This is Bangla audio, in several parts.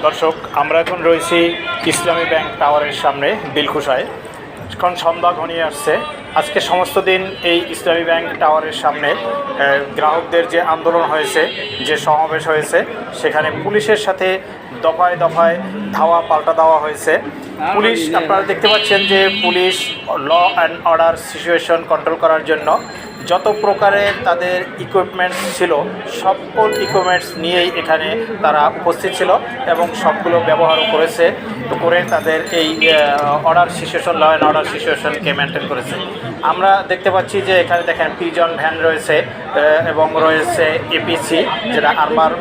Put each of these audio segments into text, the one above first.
দর্শক, আমরা এখন রয়েছি ইসলামী ব্যাংক টাওয়ারের সামনে দিলখুশায়। এখন সন্ধ্যা ঘনিয়ে আসছে। আজকে সমস্ত দিন এই ইসলামী ব্যাংক টাওয়ারের সামনে গ্রাহকদের যে আন্দোলন হয়েছে, যে সমাবেশ হয়েছে, সেখানে পুলিশের সাথে দফায় দফায় ধাওয়া পাল্টা দেওয়া হয়েছে। পুলিশ, আপনারা দেখতে পাচ্ছেন যে police law and order situation control করার জন্য যত প্রকারের তাদের ইকুইপমেন্টস ছিল, সকল ইকুইপমেন্টস নিয়েই এখানে তারা উপস্থিত ছিল এবং সবগুলো ব্যবহারও করেছে, করে তাদের এই order situation, law and order সিচুয়েশনকে মেনটেন করেছে। আমরা দেখতে পাচ্ছি যে এখানে দেখেন পিজন ভ্যান রয়েছে এবং রয়েছে এপিসি, যেটা আর্মার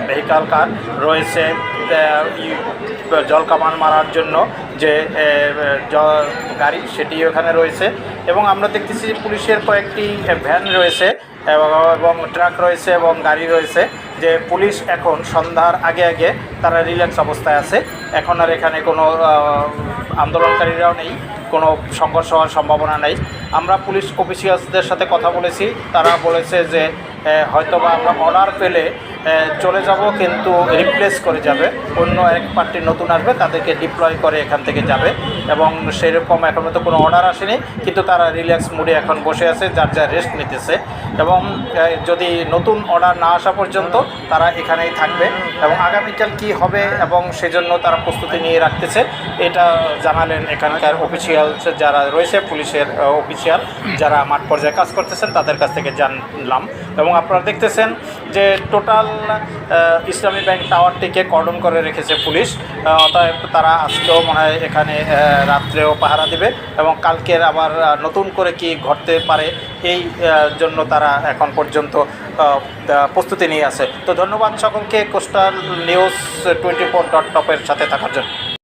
ভেহিকাল কার রয়েছে, জলকামান মারার জন্য যে গাড়ি, সেটিও এখানে রয়েছে। এবং আমরা দেখতেছি যে পুলিশের কয়েকটি ভ্যান রয়েছে এবং ট্রাক রয়েছে এবং গাড়ি রয়েছে। যে পুলিশ এখন সন্ধ্যার আগে আগে তারা রিল্যাক্স অবস্থায় আছে। এখন আর এখানে কোনো আন্দোলনকারীরাও নেই, কোনো সংঘর্ষ হওয়ার সম্ভাবনা নেই। আমরা পুলিশ অফিসিয়ালসদের সাথে কথা বলেছি, তারা বলেছে যে হয়তোবা আমরা অর্ডার পেলে চলে যাব, কিন্তু রিপ্লেস করে যাবে, অন্য এক পার্টি নতুন আসবে, তাদেরকে ডিপ্লয় করে এখান থেকে যাবে। এবং সেরকম এখনও তো কোনো অর্ডার আসেনি, কিন্তু তারা রিল্যাক্স মুডে এখন বসে আছে, যার যা রেস্ট নিতেছে। এবং যদি নতুন অর্ডার না আসা পর্যন্ত তারা এখানেই থাকবে এবং আগামীকাল কি হবে এবং সেজন্য তারা প্রস্তুতি নিয়ে রাখতেছে, এটা জানালেন এখানকার অফিসিয়াল যারা রয়েছে, পুলিশের অফিসিয়াল যারা মাঠ পর্যায়ে কাজ করতেছেন, তাদের কাছ থেকে জানলাম। এবং আপনারা দেখতেছেন যে টোটাল ইসলামী ব্যাংক টাওয়ারটিকে কর্ডন করে রেখেছে পুলিশ। অতএব তারা আজকেও মনে হয় এখানে রাত্রেও পাহারা দিবে এবং কালকের আবার নতুন করে কি ঘটতে পারে এই জন্য তারা এখন পর্যন্ত প্রস্তুতি নিয়ে আছে। তো ধন্যবাদ সকলকে কোস্টাল নিউজ 24.top-এর সাথে থাকার জন্য।